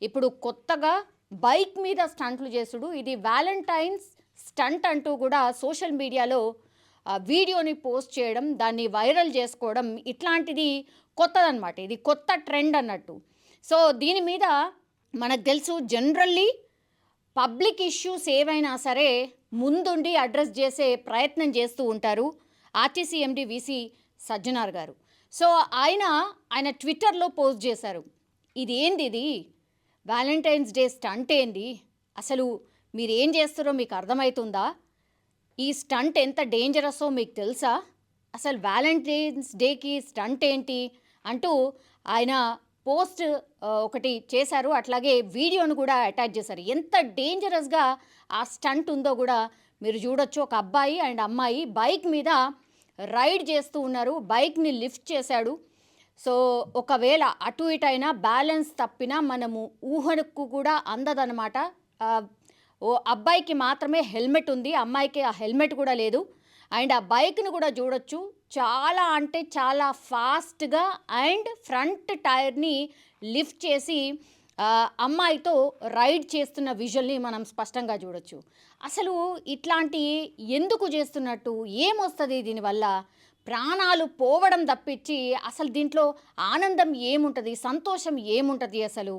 ఇప్పుడు కొత్తగా బైక్ మీద స్టంట్లు చేసుడు, ఇది వ్యాలంటైన్స్ స్టంట్ అంటూ కూడా సోషల్ మీడియాలో వీడియోని పోస్ట్ చేయడం, దాన్ని వైరల్ చేసుకోవడం ఇట్లాంటిది కొత్తదనమాట. ఇది కొత్త ట్రెండ్ అన్నట్టు. సో దీని మీద మనకు తెలుసు జనరల్లీ పబ్లిక్ ఇష్యూస్ ఏవైనా సరే ముందుండి అడ్రస్ చేసే ప్రయత్నం చేస్తూ ఉంటారు ఆర్టీసీ ఎండీ వీసీ సజ్జనార్ గారు. సో ఆయన ట్విట్టర్లో పోస్ట్ చేశారు. ఇది ఏంది, ఇది వ్యాలంటైన్స్ డే స్టంట్ ఏంది, అసలు మీరు ఏం చేస్తారో మీకు అర్థమవుతుందా, ఈ స్టంట్ ఎంత డేంజరస్సో మీకు తెలుసా, అసలు వ్యాలంటైన్స్ డేకి స్టంట్ ఏంటి అంటూ ఆయన పోస్ట్ ఒకటి చేశారు. అట్లాగే వీడియోను కూడా అటాచ్ చేశారు. ఎంత డేంజరస్గా ఆ స్టంట్ ఉందో కూడా మీరు చూడొచ్చు. ఒక అబ్బాయి అండ్ అమ్మాయి బైక్ మీద రైడ్ చేస్తూ ఉన్నారు. బైక్ని లిఫ్ట్ చేశాడు. సో ఒకవేళ అటు ఇటు అయినా బ్యాలెన్స్ తప్పినా మనము ఊహకు కూడా అందదనమాట. ఓ అబ్బాయికి మాత్రమే హెల్మెట్ ఉంది, అమ్మాయికి ఆ హెల్మెట్ కూడా లేదు. అండ్ ఆ బైక్ను కూడా చూడొచ్చు, చాలా అంటే చాలా ఫాస్ట్గా అండ్ ఫ్రంట్ టైర్ని లిఫ్ట్ చేసి అమ్మాయితో రైడ్ చేస్తున్న విజువల్ని మనం స్పష్టంగా చూడొచ్చు. అసలు ఇట్లాంటి ఎందుకు చేస్తున్నట్టు, ఏమొస్తుంది దీనివల్ల, ప్రాణాలు పోవడం తప్పించి అసలు దీంట్లో ఆనందం ఏముంటుంది, సంతోషం ఏముంటుంది అసలు?